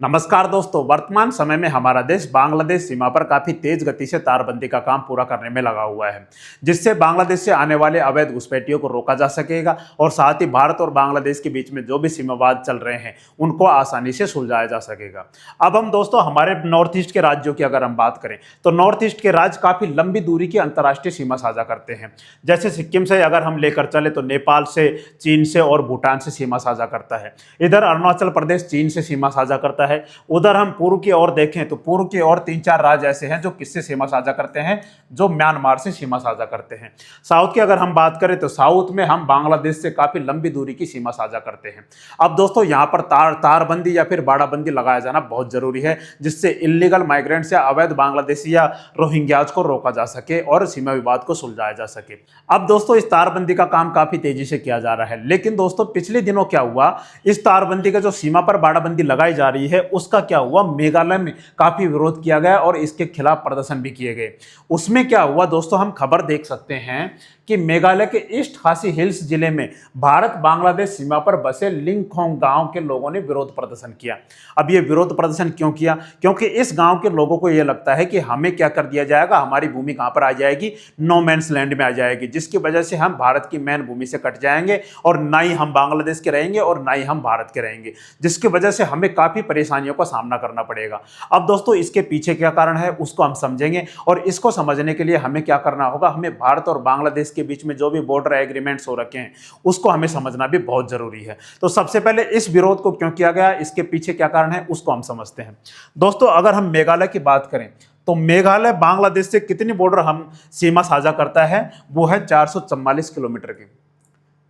नमस्कार दोस्तों, वर्तमान समय में हमारा देश बांग्लादेश सीमा पर काफी तेज गति से तारबंदी का काम पूरा करने में लगा हुआ है, जिससे बांग्लादेश से आने वाले अवैध घुसपैठियों को रोका जा सकेगा और साथ ही भारत और बांग्लादेश के बीच में जो भी सीमा विवाद चल रहे हैं उनको आसानी से सुलझाया जा सकेगा। अब हम दोस्तों हमारे नॉर्थ ईस्ट के राज्यों की अगर हम बात करें तो नॉर्थ ईस्ट के राज्य काफी लंबी दूरी की अंतर्राष्ट्रीय सीमा साझा करते हैं। जैसे सिक्किम से अगर हम लेकर चले तो नेपाल से, चीन से और भूटान से सीमा साझा करता है। इधर अरुणाचल प्रदेश चीन से सीमा साझा करता है। उधर हम पूर्व की ओर देखें तो पूर्व की ओर 3-4 राज्य ऐसे हैं जो किससे सीमा साझा करते हैं, जो म्यांमार से सीमा साझा करते हैं। साउथ की अगर हम बात करें तो साउथ में हम बांग्लादेश से काफी लंबी दूरी की सीमा साझा करते हैं। अब दोस्तों यहां पर तारबंदी या फिर बाड़ाबंदी लगाया जाना बहुत जरूरी है, जिससे इलीगल माइग्रेंट्स या अवैध बांग्लादेशी या रोहिंग्याज को रोका जा सके और सीमा विवाद को सुलझाया जा सके। अब दोस्तों इस तारबंदी का काम काफी तेजी से किया जा रहा है, लेकिन दोस्तों पिछले दिनों क्या हुआ, इस तारबंदी का जो सीमा पर बाड़ाबंदी लगाई जा रही है उसका क्या हुआ, मेघालय में काफी विरोध किया गया और इसके खिलाफ प्रदर्शन भी किए गए। उसमें क्या हुआ दोस्तों, हम खबर देख सकते हैं कि मेघालय के ईस्ट खासी हिल्स जिले में भारत बांग्लादेश सीमा पर बसे लिंगखोंग गांव के लोगों ने विरोध प्रदर्शन किया। अब ये विरोध प्रदर्शन क्यों किया? क्योंकि इस गांव के लोगों को यह लगता है कि हमें क्या कर दिया जाएगा, हमारी भूमि कहां पर आ जाएगी, नो मैंस लैंड में आ जाएगी, जिसकी वजह से हम भारत की मैन भूमि से कट जाएंगे और ना ही हम बांग्लादेश के रहेंगे और ना ही हम भारत के रहेंगे, जिसकी वजह से हमें काफी परेशानियों का सामना करना पड़ेगा। अब दोस्तों इसके पीछे क्या कारण है उसको हम समझेंगे और इसको समझने के लिए हमें क्या करना होगा, हमें भारत और बांग्लादेश के बीच में जो भी बॉर्डर एग्रीमेंट्स हो रखे हैं उसको हमें समझना भी बहुत जरूरी है। तो सबसे पहले इस विरोध को क्यों किया गया, इसके पीछे क्या कारण है उसको हम समझते हैं। दोस्तों अगर हम मेघालय की बात करें तो मेघालय बांग्लादेश से कितनी बॉर्डर हम सीमा साझा करता है, वो है 444 किलोमीटर की।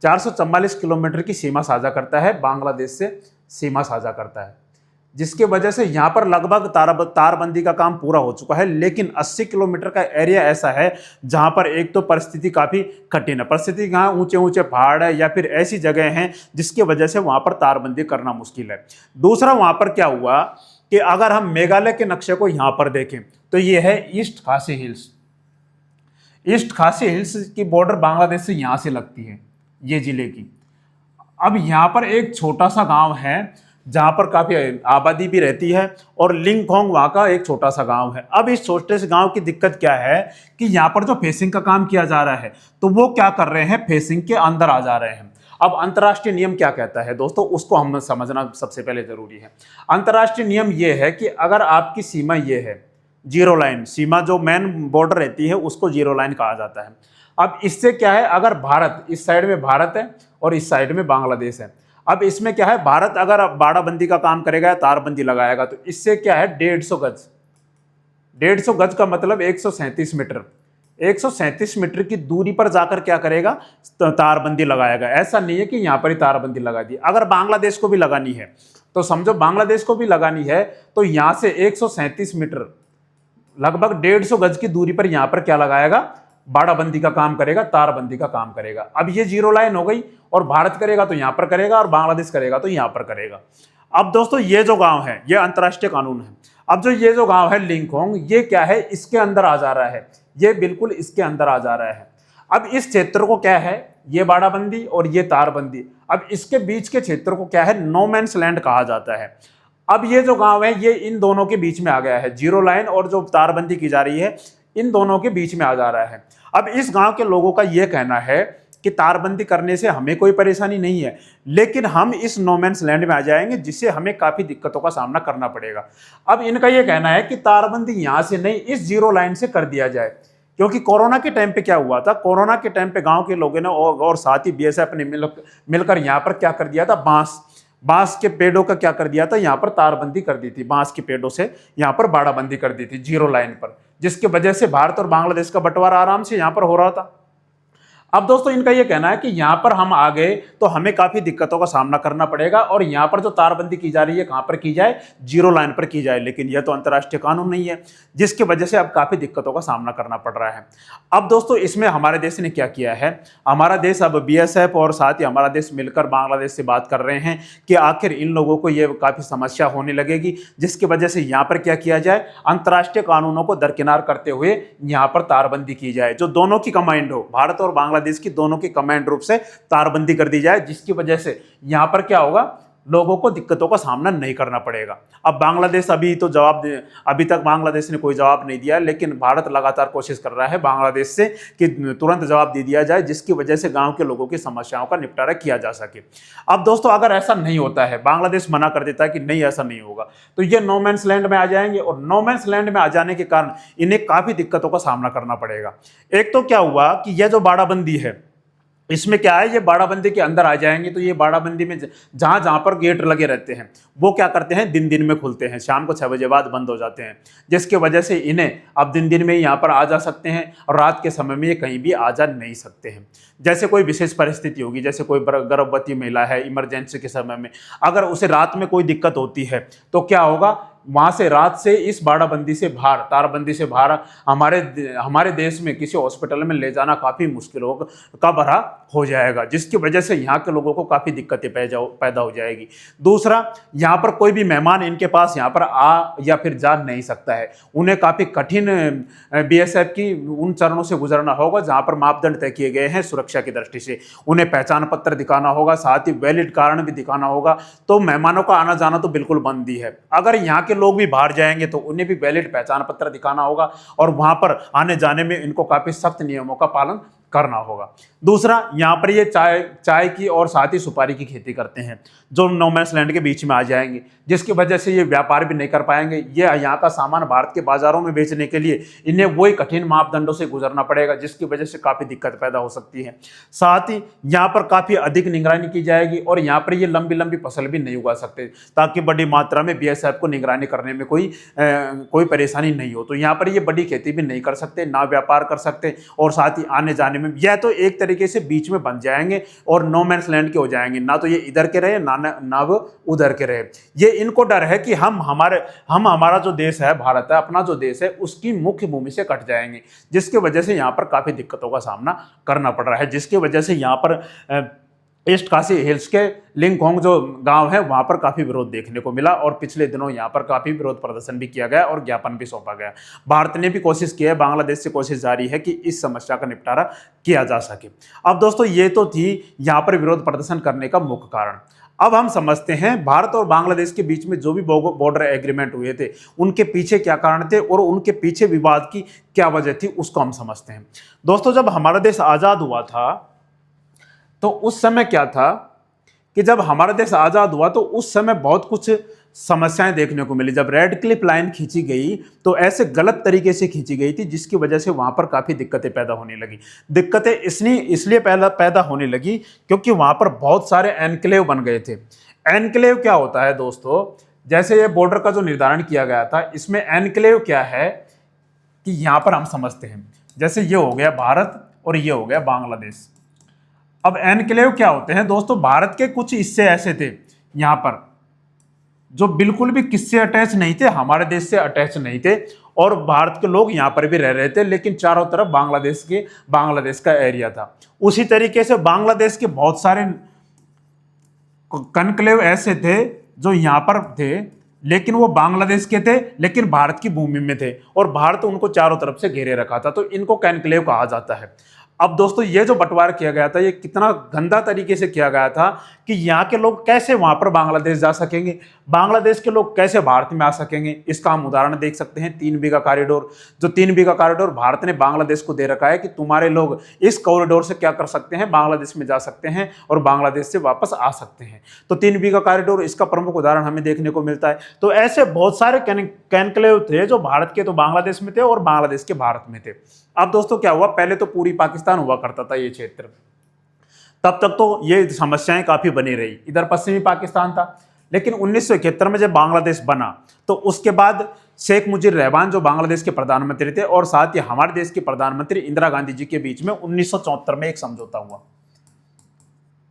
444 किलोमीटर की सीमा साझा करता है, बांग्लादेश से सीमा साझा करता है, जिसके वजह से यहां पर लगभग तारबंदी का काम पूरा हो चुका है। लेकिन 80 किलोमीटर का एरिया ऐसा है जहां पर एक तो परिस्थिति काफी कठिन है, परिस्थिति यहाँ ऊंचे ऊंचे पहाड़ है या फिर ऐसी जगह हैं जिसकी वजह से वहां पर तारबंदी करना मुश्किल है। दूसरा वहां पर क्या हुआ कि अगर हम मेघालय के नक्शे को यहां पर देखें तो यह है ईस्ट खासी हिल्स। ईस्ट खासी हिल्स की बॉर्डर बांग्लादेश से यहां से लगती है, ये जिले की। अब यहां पर एक छोटा सा गांव है जहां पर काफी आबादी भी रहती है और लिंगखोंग वहां का एक छोटा सा गांव है। अब इस छोटे से गांव की दिक्कत क्या है कि यहां पर जो फेसिंग का काम किया जा रहा है तो वो क्या कर रहे हैं, फेसिंग के अंदर आ जा रहे हैं। अब अंतर्राष्ट्रीय नियम क्या कहता है दोस्तों, उसको हम समझना सबसे पहले जरूरी है। अंतर्राष्ट्रीय नियम ये है कि अगर आपकी सीमा ये है जीरो लाइन, सीमा जो मेन बॉर्डर रहती है उसको जीरो लाइन कहा जाता है। अब इससे क्या है, अगर भारत इस साइड में भारत है और इस साइड में बांग्लादेश है, अब इसमें क्या है, भारत अगर बाड़ाबंदी का काम करेगा, तारबंदी लगाएगा तो इससे क्या है 150 गज। 150 गज का मतलब 137 मीटर। 137 मीटर की दूरी पर जाकर क्या करेगा, तारबंदी लगाएगा। ऐसा नहीं है कि यहां पर ही तारबंदी लगा दी। अगर बांग्लादेश को भी लगानी है तो समझो, बांग्लादेश को भी लगानी है तो यहां से 137 मीटर लगभग 150 गज की दूरी पर यहां पर क्या लगाएगा, बाड़ाबंदी का काम करेगा, तारबंदी का काम करेगा। अब ये जीरो लाइन हो गई और भारत करेगा तो यहां पर करेगा और बांग्लादेश करेगा तो यहां पर करेगा। अब दोस्तों ये जो गांव है ये अंतर्राष्ट्रीय कानून है। अब जो ये जो गांव है लिंगखोंग, ये क्या है, इसके अंदर आ जा रहा है, ये बिल्कुल इसके अंदर आ जा रहा है। अब इस क्षेत्र को क्या है, ये बाड़ाबंदी और ये तारबंदी, अब इसके बीच के क्षेत्र को क्या है, नो मैंस लैंड कहा जाता है। अब ये जो गांव है ये इन दोनों के बीच में आ गया है, जीरो लाइन और जो तारबंदी की जा रही है इन दोनों के बीच में आ जा रहा है। अब इस गांव के लोगों का यह कहना है कि तारबंदी करने से हमें कोई परेशानी नहीं है, लेकिन हम इस नोमैन्स लैंड में आ जाएंगे जिससे हमें काफी दिक्कतों का सामना करना पड़ेगा। अब इनका यह कहना है कि तारबंदी यहां से नहीं, इस जीरो लाइन से कर दिया जाए। क्योंकि कोरोना के टाइम पे क्या हुआ था, कोरोना के टाइम पे गांव के लोगों ने और साथ ही बीएसएफ ने मिलकर यहां पर क्या कर दिया था, बांस के पेड़ों का क्या कर दिया था, यहां पर तारबंदी कर दी थी, बांस के पेड़ों से यहां पर बाड़ाबंदी कर दी थी जीरो लाइन पर, जिसकी वजह से भारत और बांग्लादेश का बंटवारा आराम से यहां पर हो रहा था। अब दोस्तों इनका यह कहना है कि यहां पर हम आ गए तो हमें काफी दिक्कतों का सामना करना पड़ेगा और यहां पर जो तारबंदी की जा रही है कहां पर की जाए, जीरो लाइन पर की जाए। लेकिन यह तो अंतर्राष्ट्रीय कानून नहीं है, जिसकी वजह से अब काफी दिक्कतों का सामना करना पड़ रहा है। अब दोस्तों इसमें हमारे देश ने क्या किया है, हमारा देश अब बीएसएफ और साथ ही हमारा देश मिलकर बांग्लादेश से बात कर रहे हैं कि आखिर इन लोगों को यह काफी समस्या होने लगेगी, जिसकी वजह से यहां पर क्या किया जाए, अंतर्राष्ट्रीय कानूनों को दरकिनार करते हुए यहां पर तारबंदी की जाए, जो दोनों की कमांड हो, भारत और बांग्लादेश की दोनों की कमांड रूप से तारबंदी कर दी जाए, जिसकी वजह से यहां पर क्या होगा, लोगों को दिक्कतों का सामना नहीं करना पड़ेगा। अब बांग्लादेश अभी तक बांग्लादेश ने कोई जवाब नहीं दिया, लेकिन भारत लगातार कोशिश कर रहा है बांग्लादेश से कि तुरंत जवाब दे दिया जाए, जिसकी वजह से गांव के लोगों की समस्याओं का निपटारा किया जा सके। अब दोस्तों अगर ऐसा नहीं होता है, बांग्लादेश मना कर देता है कि नहीं ऐसा नहीं होगा, तो ये नो मैंस लैंड में आ जाएंगे, और नो मैंस लैंड में आ जाने के कारण इन्हें काफी दिक्कतों का सामना करना पड़ेगा। एक तो क्या हुआ कि यह जो बाड़ाबंदी है, इसमें क्या है, ये बाड़ाबंदी के अंदर आ जाएंगे, तो ये बाड़ाबंदी में जहां जहां पर गेट लगे रहते हैं वो क्या करते हैं, दिन दिन में खुलते हैं, शाम को 6 बजे बाद बंद हो जाते हैं, जिसकी वजह से इन्हें अब दिन दिन में यहाँ पर आ जा सकते हैं, और रात के समय में ये कहीं भी आ जा नहीं सकते हैं। जैसे कोई विशेष परिस्थिति होगी, जैसे कोई गर्भवती महिला है, इमरजेंसी के समय में अगर उसे रात में कोई दिक्कत होती है, तो क्या होगा, वहां से रात से इस बाड़ाबंदी से बाहर, तारबंदी से बाहर हमारे देश में किसी हॉस्पिटल में ले जाना काफी मुश्किल का भरा हो जाएगा, जिसकी वजह से यहाँ के लोगों को काफी दिक्कतें पैदा हो जाएगी। दूसरा, यहाँ पर कोई भी मेहमान इनके पास यहाँ पर आ या फिर जा नहीं सकता है, उन्हें काफी कठिन बीएसएफ की उन चरणों से गुजरना होगा जहां पर मापदंड तय किए गए हैं सुरक्षा की दृष्टि से। उन्हें पहचान पत्र दिखाना होगा, साथ ही वैलिड कारण भी दिखाना होगा। तो मेहमानों का आना जाना तो बिल्कुल बंद ही है। अगर यहाँ के लोग भी बाहर जाएंगे तो उन्हें भी वैलिड पहचान पत्र दिखाना होगा, और वहां पर आने जाने में इनको काफी सख्त नियमों का पालन करना होगा। दूसरा, यहाँ पर ये चाय की और साथ ही सुपारी की खेती करते हैं, जो नो मैंस लैंड के बीच में आ जाएंगे, जिसकी वजह से ये व्यापार भी नहीं कर पाएंगे। ये यहाँ का सामान भारत के बाजारों में बेचने के लिए इन्हें वही कठिन मापदंडों से गुजरना पड़ेगा, जिसकी वजह से काफी दिक्कत पैदा हो सकती है। साथ ही यहाँ पर काफी अधिक निगरानी की जाएगी, और यहाँ पर ये लंबी लंबी फसल भी नहीं उगा सकते, ताकि बड़ी मात्रा में बीएसएफ को निगरानी करने में कोई परेशानी नहीं हो। तो यहाँ पर ये बड़ी खेती भी नहीं कर सकते, ना व्यापार कर सकते, और साथ ही आने जाने में यह तो एक तरीके से बीच में बन जाएंगे और नो मैंस लैंड के हो जाएंगे, ना तो ये इधर के रहे ना वो उधर के रहे। ये इनको डर है कि हमारा जो देश है, भारत है, अपना जो देश है, उसकी मुख्य भूमि से कट जाएंगे, जिसकी वजह से यहाँ पर काफी दिक्कतों का सामना करना पड़ रहा है। जिसकी वजह से यहाँ पर ईस्ट काशी हिल्स के लिंगखोंग जो गांव है, वहां पर काफी विरोध देखने को मिला, और पिछले दिनों यहां पर काफी विरोध प्रदर्शन भी किया गया और ज्ञापन भी सौंपा गया। भारत ने भी कोशिश की है, बांग्लादेश से कोशिश जारी है कि इस समस्या का निपटारा किया जा सके। अब दोस्तों ये तो थी यहां पर विरोध प्रदर्शन करने का मुख्य कारण। अब हम समझते हैं भारत और बांग्लादेश के बीच में जो भी बॉर्डर एग्रीमेंट हुए थे, उनके पीछे क्या कारण थे और उनके पीछे विवाद की क्या वजह थी, उसको हम समझते हैं। दोस्तों, जब हमारा देश आजाद हुआ था तो उस समय क्या था कि जब हमारा देश आजाद हुआ तो उस समय बहुत कुछ समस्याएं देखने को मिली। जब रेड क्लिफ लाइन खींची गई तो ऐसे गलत तरीके से खींची गई थी, जिसकी वजह से वहां पर काफी दिक्कतें पैदा होने लगी। दिक्कतें इसलिए पैदा होने लगी क्योंकि वहां पर बहुत सारे एनक्लेव बन गए थे। एनक्लेव क्या होता है दोस्तों, जैसे ये बॉर्डर का जो निर्धारण किया गया था, इसमें एनक्लेव क्या है कि यहां पर हम समझते हैं, जैसे ये हो गया भारत और ये हो गया बांग्लादेश। अब एनक्लेव क्या होते हैं दोस्तों, भारत के कुछ हिस्से ऐसे थे यहां पर जो बिल्कुल भी किससे अटैच नहीं थे, हमारे देश से अटैच नहीं थे, और भारत के लोग यहां पर भी रह रहे थे, लेकिन चारों तरफ बांग्लादेश का एरिया था। उसी तरीके से बांग्लादेश के बहुत सारे कनक्लेव ऐसे थे जो यहां पर थे, लेकिन वो बांग्लादेश के थे लेकिन भारत की भूमि में थे, और भारत उनको चारों तरफ से घेरे रखा था, तो इनको कनक्लेव कहा जाता है। अब दोस्तों ये जो बंटवारा किया गया था, ये कितना गंदा तरीके से किया गया था कि यहाँ के लोग कैसे वहां पर बांग्लादेश जा सकेंगे, बांग्लादेश के लोग कैसे भारत में आ सकेंगे। इसका हम उदाहरण देख सकते हैं 3 बीघा कॉरिडोर। जो 3 बीघा कॉरिडोर भारत ने बांग्लादेश को दे रखा है कि तुम्हारे लोग इस कॉरिडोर से क्या कर सकते हैं, बांग्लादेश में जा सकते हैं और बांग्लादेश से वापस आ सकते हैं। तो 3 बीघा कॉरिडोर इसका प्रमुख उदाहरण हमें देखने को मिलता है। तो ऐसे बहुत सारे कॉन्क्लेव थे जो भारत के तो बांग्लादेश में थे और बांग्लादेश के भारत में थे। अब दोस्तों क्या हुआ, पहले तो पूरी पाकिस्तान हुआ करता था ये क्षेत्र, तब तक तो ये समस्याएं काफी बनी रही। इधर पश्चिमी पाकिस्तान था, लेकिन 1971 में जब बांग्लादेश बना तो उसके बाद शेख मुजीब रहमान जो बांग्लादेश के प्रधानमंत्री थे, और साथ ही हमारे देश के प्रधानमंत्री इंदिरा गांधी जी के बीच में 1974 में एक समझौता हुआ।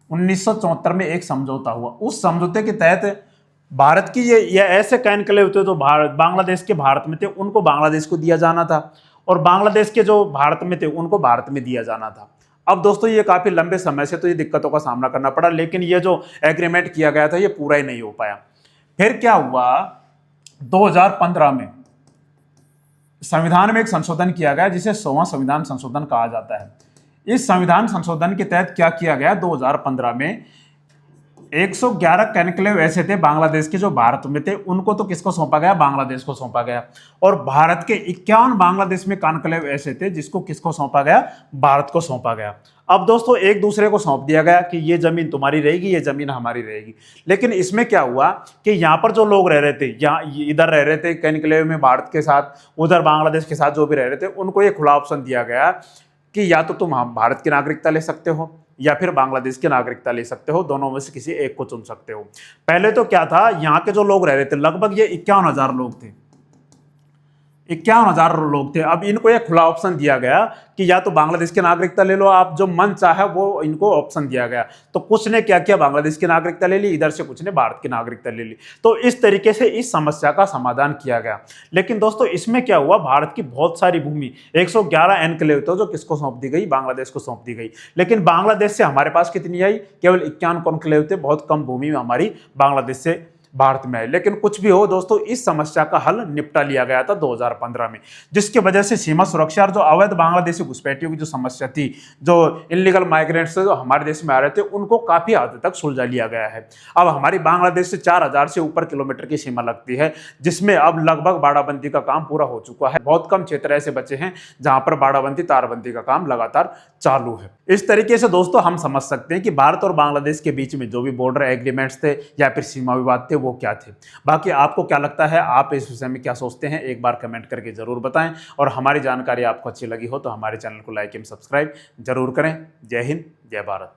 1974 में एक समझौता हुआ। उस समझौते के तहत भारत की ये ऐसे कॉन्क्लेव थे जो बांग्लादेश के भारत में थे, उनको बांग्लादेश को दिया जाना था, और बांग्लादेश के जो भारत में थे उनको भारत में दिया जाना था। अब दोस्तों ये काफी लंबे समय से तो ये दिक्कतों का सामना करना पड़ा, लेकिन ये जो एग्रीमेंट किया गया था ये पूरा ही नहीं हो पाया। फिर क्या हुआ, 2015 में संविधान में एक संशोधन किया गया जिसे 100वां संविधान संशोधन कहा जाता है। इस संविधान संशोधन के तहत क्या किया गया, 2015 में 111 कॉन्क्लेव ऐसे थे बांग्लादेश के जो भारत में थे, उनको तो किसको सौंपा गया? बांग्लादेश को सौंपा गया। और भारत के 51 बांग्लादेश में कॉन्क्लेव ऐसे थे जिसको किसको सौंपा गया? भारत को सौंपा गया। अब दोस्तों एक दूसरे को सौंप दिया गया कि ये जमीन तुम्हारी रहेगी, ये जमीन हमारी रहेगी। लेकिन इसमें क्या हुआ कि यहाँ पर जो लोग रह रहे थे, यहाँ इधर रह रहे थे कॉन्क्लेव में भारत के साथ, उधर बांग्लादेश के साथ जो भी रह रहे थे, उनको ये खुला ऑप्शन दिया गया कि या तो तुम हम भारत की नागरिकता ले सकते हो या फिर बांग्लादेश की नागरिकता ले सकते हो, दोनों में से किसी एक को चुन सकते हो। पहले तो क्या था, यहाँ के जो लोग रह रहे थे लगभग ये 51,000 लोग थे, 51,000 लोग थे। अब इनको एक खुला ऑप्शन दिया गया कि या तो बांग्लादेश की नागरिकता ले लो, आप जो मन चाहे वो इनको ऑप्शन दिया गया। तो कुछ ने क्या किया, बांग्लादेश की नागरिकता ले ली, इधर से कुछ ने भारत की नागरिकता ले ली। तो इस तरीके से इस समस्या का समाधान किया गया। लेकिन दोस्तों इसमें क्या हुआ, भारत की बहुत सारी भूमि 111 एनक्लेव थे जो किसको सौंप दी गई? बांग्लादेश को सौंप दी गई। लेकिन बांग्लादेश से हमारे पास कितनी आई? केवल 51 कॉन्क्लेव थे। बहुत कम भूमि में हमारी बांग्लादेश से भारत में है। लेकिन कुछ भी हो दोस्तों, इस समस्या का हल निपटा लिया गया था 2015 में, जिसकी वजह से सीमा सुरक्षा और जो अवैध बांग्लादेशी घुसपैठियों की जो समस्या थी, जो इलीगल माइग्रेंट्स जो हमारे देश में आ रहे थे, उनको काफी हद तक सुलझा लिया गया है। अब हमारी बांग्लादेश से 4,000 से ऊपर किलोमीटर की सीमा लगती है, जिसमें अब लगभग बाड़ाबंदी का काम पूरा हो चुका है। बहुत कम क्षेत्र ऐसे बचे हैं जहां पर बाड़ाबंदी तारबंदी का काम लगातार चालू है। इस तरीके से दोस्तों हम समझ सकते हैं कि भारत और बांग्लादेश के बीच में जो भी बॉर्डर एग्रीमेंट्स थे या फिर सीमा विवाद थे वो क्या थे। बाकी आपको क्या लगता है, आप इस विषय में क्या सोचते हैं, एक बार कमेंट करके जरूर बताएं। और हमारी जानकारी आपको अच्छी लगी हो तो हमारे चैनल को लाइक एवं सब्सक्राइब जरूर करें। जय हिंद, जय भारत।